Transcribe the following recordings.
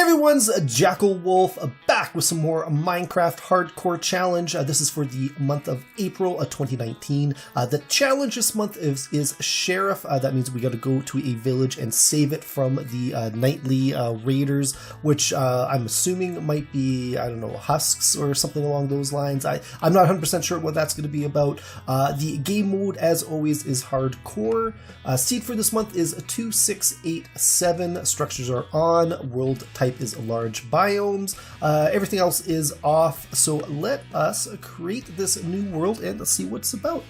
Hey everyone's Jackal Wolf back with some more Minecraft Hardcore Challenge. This is for the month of April 2019. The challenge this month is Sheriff. That means we got to go to a village and save it from the nightly raiders, which I'm assuming might be, I don't know, husks or something along those lines. I'm not 100% sure what that's going to be about. The game mode, as always, is hardcore. Seed for this month is 2687. Structures are on. World type is large biomes. Everything else is off. So let us create this new world and see what it's about.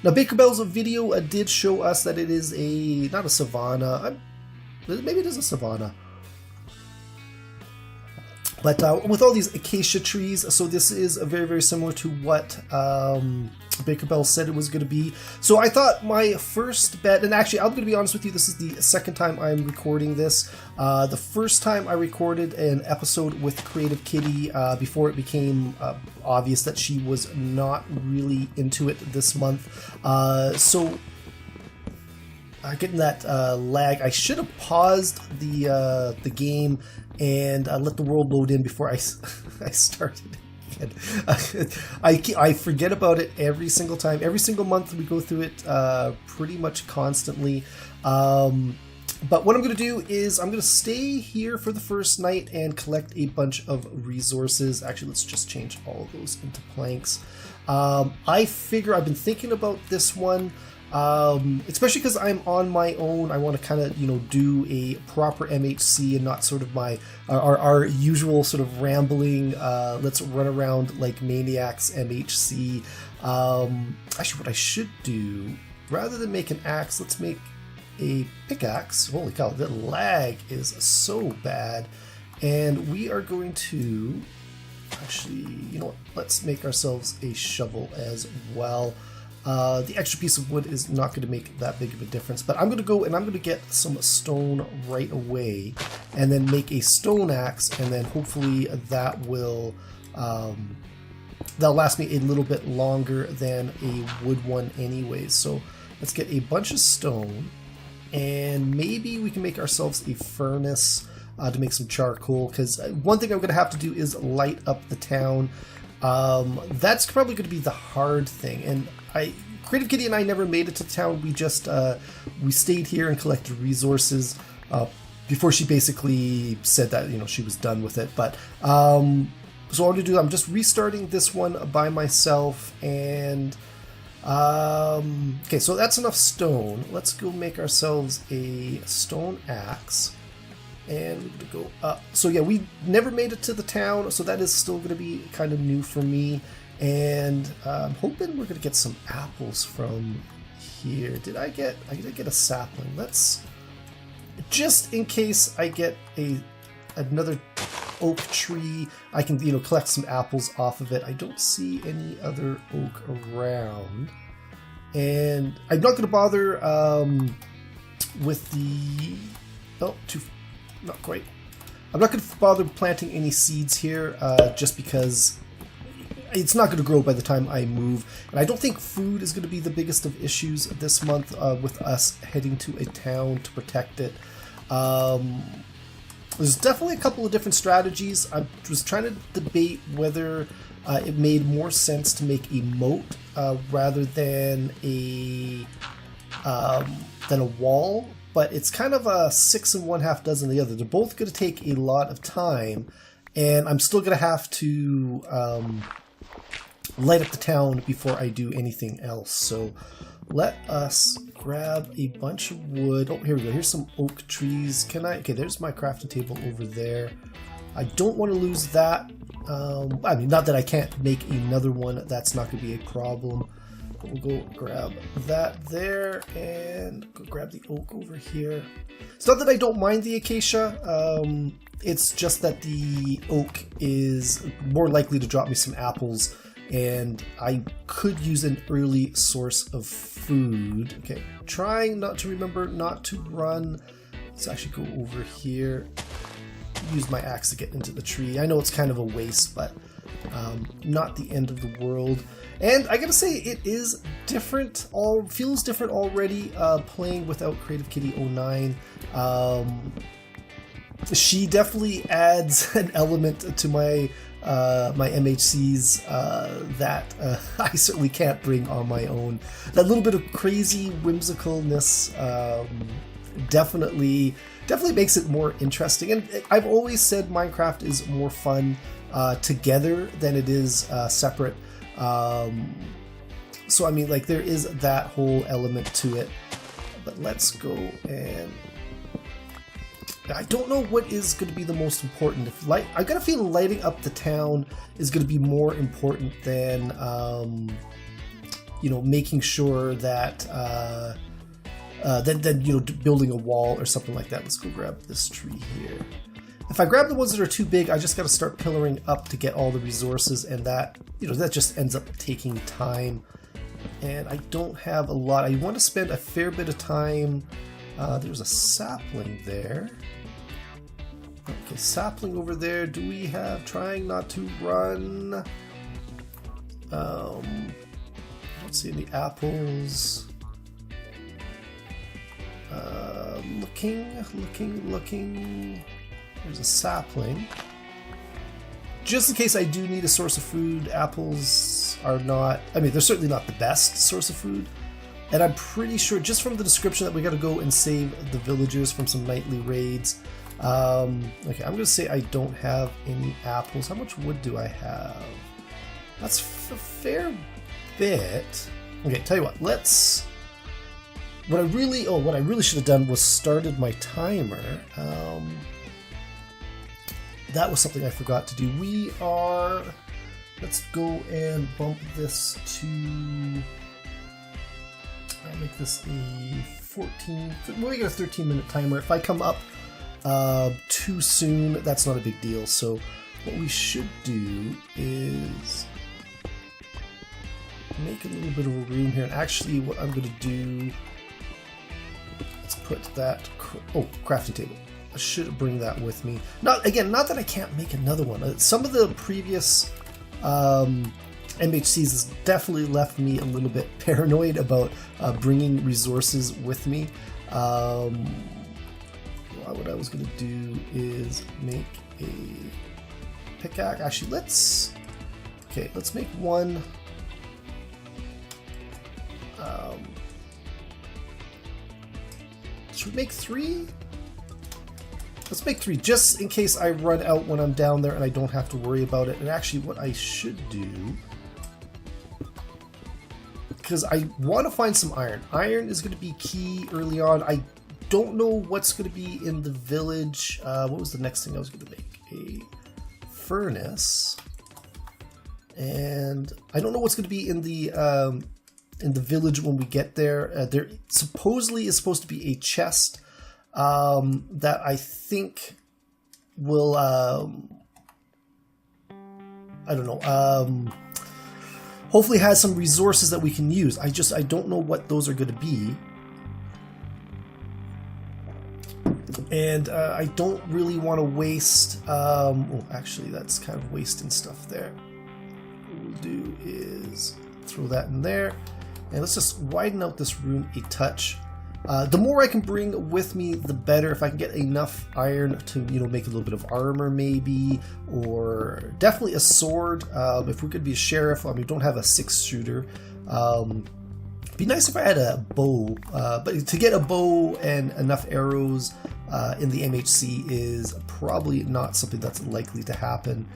Now, Baker Bell's video did show us that it is not a savanna. Maybe it is a savanna. But with all these acacia trees, so this is very, very similar to what Baker Bell said it was going to be. So I thought my first bet, and actually I'm going to be honest with you, this is the second time I'm recording this. The first time I recorded an episode with Creative Kitty before it became obvious that she was not really into it this month. So getting that lag, I should have paused the game and let the world load in before I started again. I forget about it every single time. Every single month we go through it pretty much constantly. But what I'm going to do is I'm going to stay here for the first night and collect a bunch of resources. Actually, let's just change all of those into planks. I figure I've been thinking about this one. Especially because I'm on my own. I want to kind of, do a proper MHC and not sort of our usual sort of rambling, let's run around like maniacs MHC. Actually, what I should do, rather than make an axe, let's make a pickaxe. Holy cow, the lag is so bad. And we are going to, actually, you know what, let's make ourselves a shovel as well. The extra piece of wood is not going to make that big of a difference, but I'm going to go and I'm going to get some stone right away and then make a stone axe, and then hopefully that will that'll last me a little bit longer than a wood one anyways. So let's get a bunch of stone, and maybe we can make ourselves a furnace to make some charcoal, because one thing I'm going to have to do is light up the town. That's probably going to be the hard thing, and Creative Kitty and I never made it to town. We just we stayed here and collected resources before she basically said that she was done with it. But so what I'm gonna do, I'm just restarting this one by myself, and okay, so that's enough stone. Let's go make ourselves a stone axe. And we're gonna go up. So yeah, we never made it to the town, so that is still gonna be kind of new for me. And I'm hoping we're gonna get some apples from here. Did I get a sapling? Let's, just in case I get another oak tree, I can collect some apples off of it. I don't see any other oak around, and I'm not gonna bother with the not quite. I'm not going to bother planting any seeds here, just because it's not going to grow by the time I move. And I don't think food is going to be the biggest of issues this month with us heading to a town to protect it. There's definitely a couple of different strategies. I was trying to debate whether it made more sense to make a moat rather than a wall. But it's kind of a 6 1/2 dozen the other. They're both going to take a lot of time, and I'm still going to have to light up the town before I do anything else. So let us grab a bunch of wood. Oh, here we go. Here's some oak trees. Okay, there's my crafting table over there. I don't want to lose that. I mean, not that I can't make another one. That's not going to be a problem. We'll go grab that there and go grab the oak over here. It's not that I don't mind the acacia, it's just that the oak is more likely to drop me some apples, and I could use an early source of food. Okay, trying not to remember not to run. Let's actually go over here, use my axe to get into the tree. I know it's kind of a waste, but not the end of the world. And I gotta say, it is different, feels different already playing without Creative Kitty 09. she definitely adds an element to my my MHCs that I certainly can't bring on my own. That little bit of crazy whimsicalness definitely makes it more interesting. And I've always said Minecraft is more fun together than it is separate. So I mean, like, there is that whole element to it. But let's go, and I don't know what is going to be the most important. If I got a feeling lighting up the town is going to be more important than you know, making sure that than you know, building a wall or something like that. Let's go grab this tree here. If I grab the ones that are too big, I just got to start pillaring up to get all the resources, and that, you know, that just ends up taking time. And I don't have a lot. I want to spend a fair bit of time. There's a sapling there. Okay, sapling over there. Do we have trying not to run? Don't see any apples. Looking. There's a sapling. Just in case I do need a source of food, apples are not, I mean, they're certainly not the best source of food. And I'm pretty sure, just from the description, that we got to go and save the villagers from some nightly raids. Okay, I'm going to say I don't have any apples. How much wood do I have? That's a fair bit. Okay, tell you what, let's... What I really should have done was started my timer. That was something I forgot to do. Let's go and bump this to... I'll make this a 14... We'll make it a 13-minute timer. If I come up too soon, that's not a big deal. So what we should do is make a little bit of a room here. And actually, what I'm going to do... Let's put that... crafting table. I should bring that with me. Not that I can't make another one. Some of the previous MHCs has definitely left me a little bit paranoid about bringing resources with me. What I was going to do is make a pickaxe. Actually, let's make one. Should we make 3? Let's make 3, just in case I run out when I'm down there and I don't have to worry about it. And actually, what I should do, because I want to find some iron. Iron is going to be key early on. I don't know what's going to be in the village. What was the next thing I was going to make? A furnace. And I don't know what's going to be in the village when we get there. There supposedly is supposed to be a chest that I think will, I don't know, hopefully has some resources that we can use. I don't know what those are going to be. And I don't really want to waste, actually that's kind of wasting stuff there. What we'll do is throw that in there. And let's just widen out this room a touch. The more I can bring with me, the better. If I can get enough iron to, you know, make a little bit of armor maybe, or definitely a sword. If we're going to be a sheriff, we don't have a 6-shooter. It'd be nice if I had a bow, but to get a bow and enough arrows in the MHC is probably not something that's likely to happen.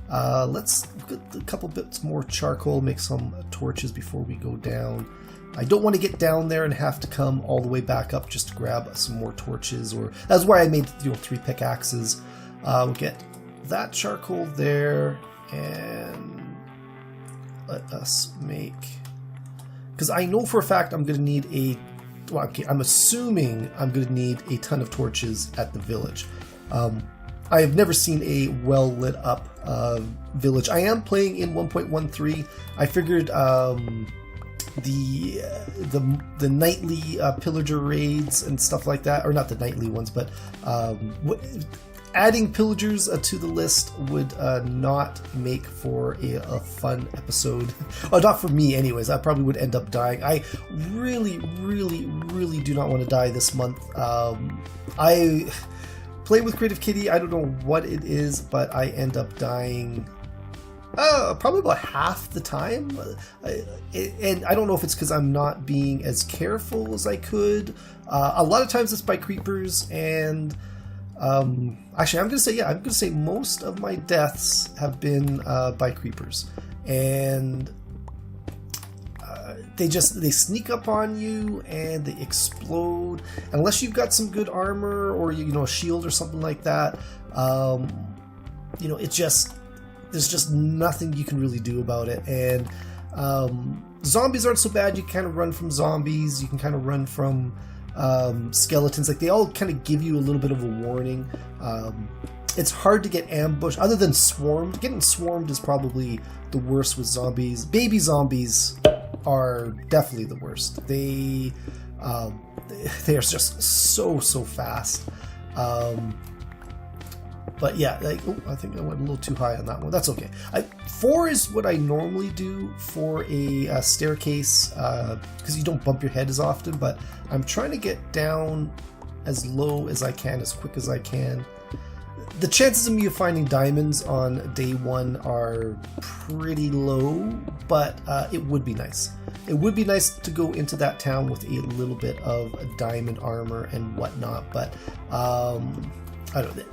Let's get a couple bits more charcoal, make some torches before we go down. I don't want to get down there and have to come all the way back up just to grab some more torches, or that's why I made, you know, 3 pickaxes. We'll get that charcoal there, and let us make, because I know for a fact I'm going to need I'm assuming I'm going to need a ton of torches at the village. I have never seen a well lit up village. I am playing in 1.13. I figured the nightly pillager raids and stuff like that, or not the nightly ones, but adding pillagers to the list would not make for a fun episode. Oh, not for me anyways. I probably would end up dying. I really do not want to die this month. playing with Creative Kitty, I don't know what it is, but I end up dying probably about half the time. And I don't know if it's because I'm not being as careful as I could. A lot of times it's by creepers, and actually I'm going to say most of my deaths have been by creepers. And they sneak up on you and they explode. Unless you've got some good armor or a shield or something like that, there's just nothing you can really do about it. And zombies aren't so bad. You can kind of run from zombies. You can kind of run from skeletons. Like, they all kind of give you a little bit of a warning. It's hard to get ambushed other than swarmed. Getting swarmed is probably the worst with zombies. Baby zombies are definitely the worst. They are just so fast. But yeah, I think I went a little too high on that one. That's okay. 4 is what I normally do for a staircase, because you don't bump your head as often, but I'm trying to get down as low as I can, as quick as I can. The chances of me finding diamonds on day 1 are pretty low, but it would be nice. It would be nice to go into that town with a little bit of diamond armor and whatnot, but I don't know.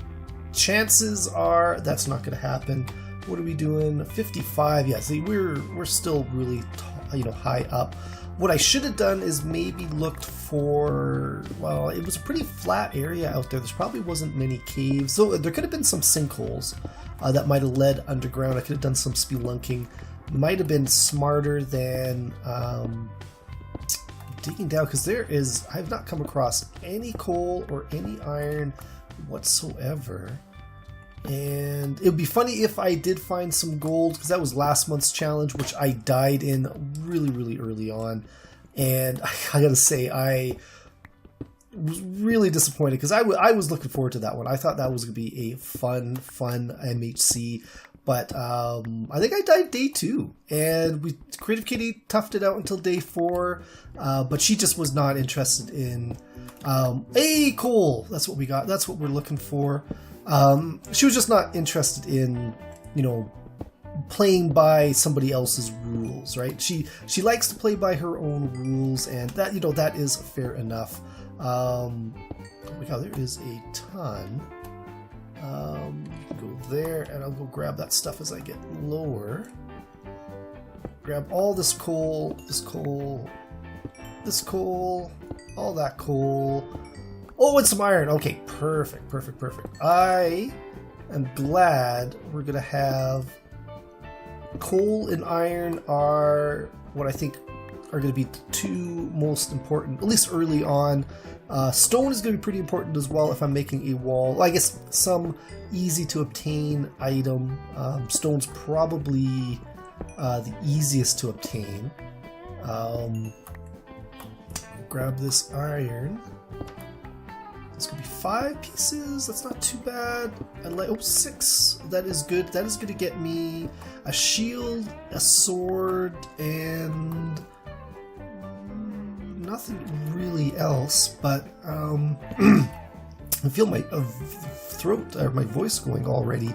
Chances are that's not going to happen. What are we doing? 55. Yeah, see, we're still really high up. What I should have done is maybe looked for, well, it was a pretty flat area out there. There probably wasn't many caves. So there could have been some sinkholes that might have led underground. I could have done some spelunking. Might have been smarter than digging down, because I've not come across any coal or any iron whatsoever. And it would be funny if I did find some gold, because that was last month's challenge, which I died in really early on. And I gotta say, I was really disappointed, because I was looking forward to that one. I thought that was gonna be a fun MHC, but I think I died day 2, and Creative Kitty toughed it out until day 4, but she just was not interested in coal. That's what we got. That's what we're looking for. She was just not interested in, playing by somebody else's rules, right? She likes to play by her own rules, and that, that is fair enough. Oh my god, there is a ton. Go there, and I'll go grab that stuff as I get lower. Grab all this coal, all that coal. Oh, and some iron. Okay, perfect. I am glad we're going to have coal and iron are what I think are going to be the 2 most important, at least early on. Stone is going to be pretty important as well if I'm making a wall. Well, I guess some easy to obtain item. Stone's probably the easiest to obtain. Grab this iron. It's gonna be 5 pieces. That's not too bad. I like 6. That is good. That is gonna get me a shield, a sword, and nothing really else. But I feel my throat or my voice going already,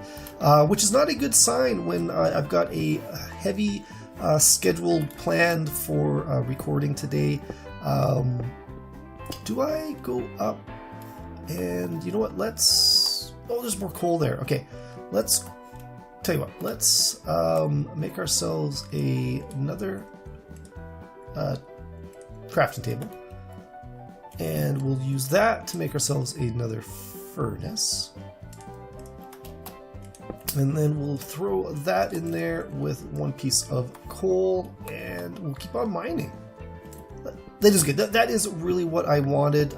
which is not a good sign when I've got a heavy schedule planned for recording today. Do I go up? And you know what? There's more coal there. Okay, let's tell you what. Let's make ourselves another crafting table, and we'll use that to make ourselves another furnace. And then we'll throw that in there with 1 piece of coal, and we'll keep on mining. That is good. That is really what I wanted.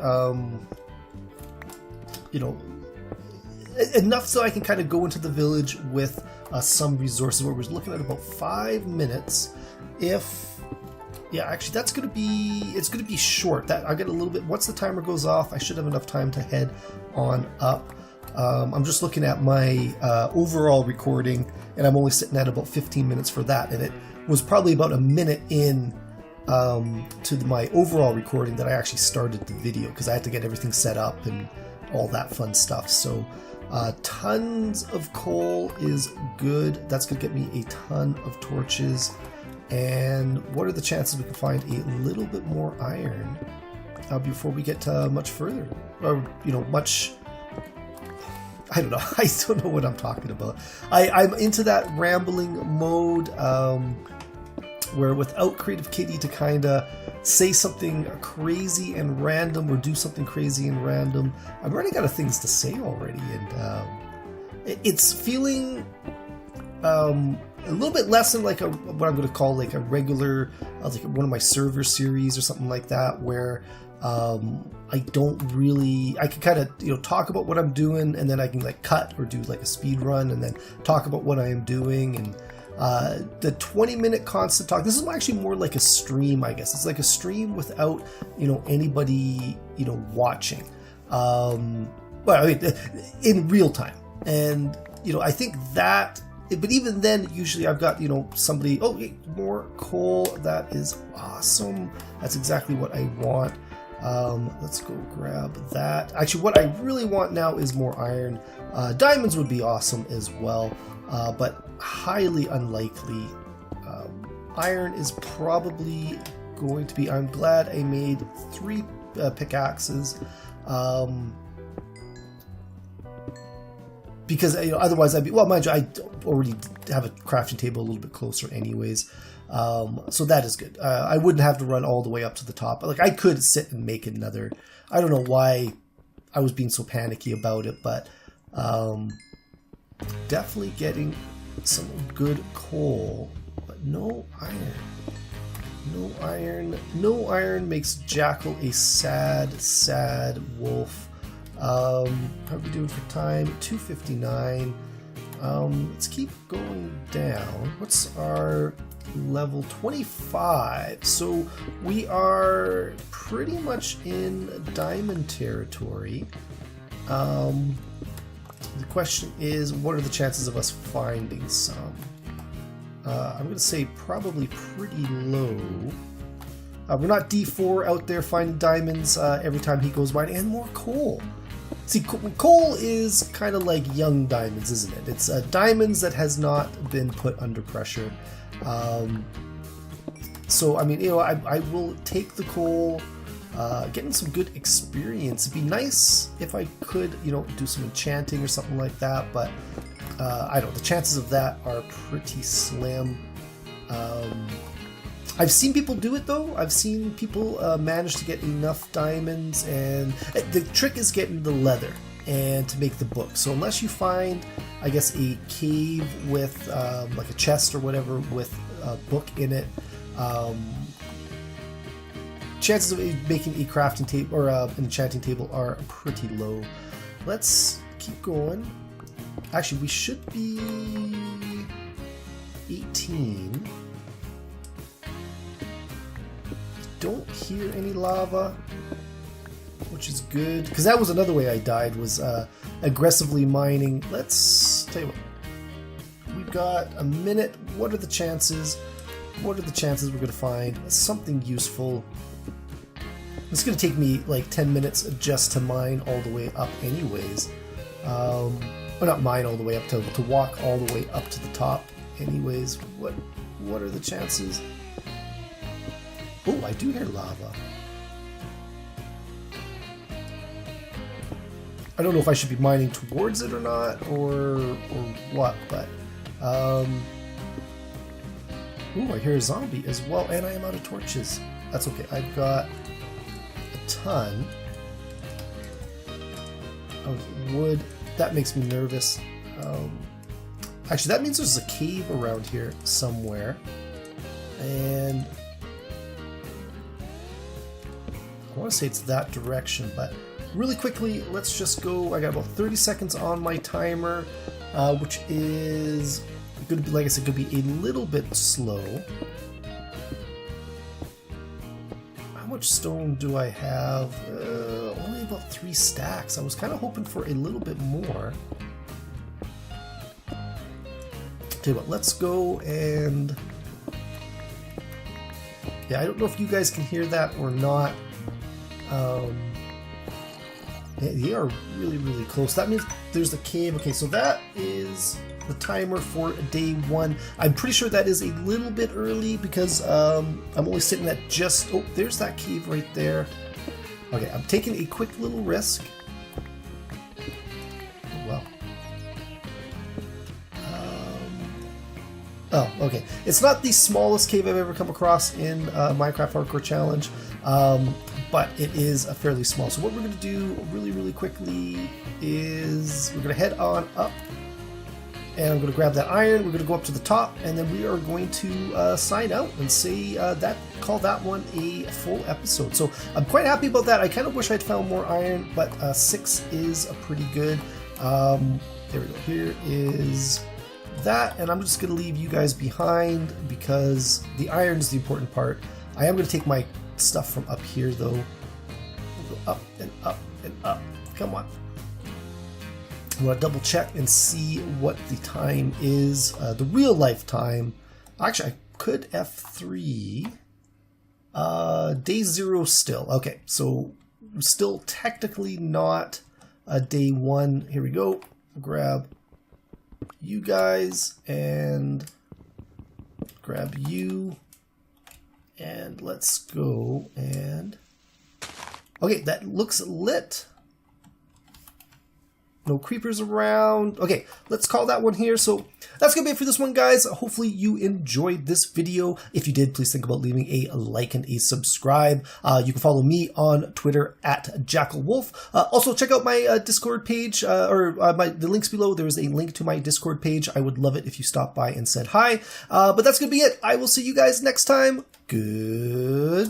Enough so I can kind of go into the village with some resources. Where we're looking at about 5 minutes. Actually, it's gonna be short. That I get a little bit. Once the timer goes off, I should have enough time to head on up. I'm just looking at my overall recording, and I'm only sitting at about 15 minutes for that, and it was probably about a minute in to my overall recording that I actually started the video, because I had to get everything set up and all that fun stuff. So tons of coal is good. That's going to get me a ton of torches. And what are the chances we can find a little bit more iron before we get much further? Or, you know, much... I don't know. I don't know what I'm talking about. I'm into that rambling mode where without Creative Kitty to kind of say something crazy and random or do something crazy and random, I'm running out of things to say already. And it's feeling a little bit less than like what I'm going to call like a regular, like one of my server series or something like that, where I don't really, I can kind of, you know, talk about what I'm doing and then I can like cut or do like a speed run and then talk about what I am doing. And the 20-minute constant talk, this is actually more like a stream, I guess. It's like a stream without, you know, anybody, you know, watching. Well, I mean, in real time. And, you know, I think that, but even then, usually I've got, you know, somebody, oh, more coal. That is awesome. That's exactly what I want. Let's go grab that. Actually, what I really want now is more iron. Diamonds would be awesome as well, but highly unlikely. Iron is probably going to be... I'm glad I made 3 pickaxes. Because, you know, otherwise I'd be... Well, mind you, I already have a crafting table a little bit closer anyways. So that is good. I wouldn't have to run all the way up to the top. Like, I could sit and make another... I don't know why I was being so panicky about it, but definitely getting some good coal, but no iron. No iron. No iron makes Jackal a sad, sad wolf. How are we doing for time? 2:59. Let's keep going down. What's our level? 25. So we are pretty much in diamond territory. The question is, what are the chances of us finding some? I'm going to say probably pretty low. We're not D4 out there finding diamonds every time he goes by, and more coal. See, coal is kind of like young diamonds, isn't it? It's diamonds that has not been put under pressure. So, I mean, you know, I will take the coal, getting some good experience. It'd be nice if I could, you know, do some enchanting or something like that, but I don't know, the chances of that are pretty slim. I've seen people do it though. I've seen people manage to get enough diamonds, and the trick is getting the leather and to make the book. So unless you find, I guess, a cave with like a chest or whatever with a book in it, chances of making a crafting table or an enchanting table are pretty low. Let's keep going. Actually, we should be 18. Don't hear any lava, which is good, because that was another way I died, was aggressively mining. Let's tell you what, we've got a minute. What are the chances? What are the chances we're going to find something useful? It's going to take me like 10 minutes just to mine all the way up anyways. Or not mine all the way up, to walk all the way up to the top anyways. What are the chances? Oh, I do hear lava. I don't know if I should be mining towards it or not, or what, but ooh, I hear a zombie as well, and I am out of torches. That's okay. I've got a ton of wood. That makes me nervous. Actually, that means there's a cave around here somewhere, and I want to say it's that direction, but really quickly, let's just go. I got about 30 seconds on my timer, which is going to be, like I said, going to be a little bit slow. How much stone do I have? Only about 3 stacks. I was kind of hoping for a little bit more. Tell you what, let's go and... Yeah, I don't know if you guys can hear that or not. They are really, really close. That means there's the cave. Okay, so that is the timer for day 1. I'm pretty sure that is a little bit early because I'm only sitting at just... Oh, there's that cave right there. Okay, I'm taking a quick little risk. Oh, wow. Oh, okay. It's not the smallest cave I've ever come across in Minecraft Hardcore Challenge, but it is a fairly small. So what we're going to do really, really quickly is we're going to head on up, and I'm going to grab that iron. We're going to go up to the top, and then we are going to sign out and say call that one a full episode. So I'm quite happy about that. I kind of wish I'd found more iron, but 6 is a pretty good. There we go. Here is that, and I'm just going to leave you guys behind because the iron's the important part. I am going to take my stuff from up here though. We'll go up and up and up. Come on. I'm going to double check and see what the time is, the real life time. Actually, I could F3. Day 0 still. Okay, so still technically not day 1. Here we go. Grab you guys and grab you, and let's go. And okay, that looks lit. No creepers around. Okay, let's call that one here. So that's gonna be it for this one, guys. Hopefully you enjoyed this video. If you did, please think about leaving a like and a subscribe. You can follow me on Twitter at JackalWolf. Also check out my Discord page, the links below. There is a link to my Discord page. I would love it if you stopped by and said hi. But that's gonna be it. I will see you guys next time. Goodbye.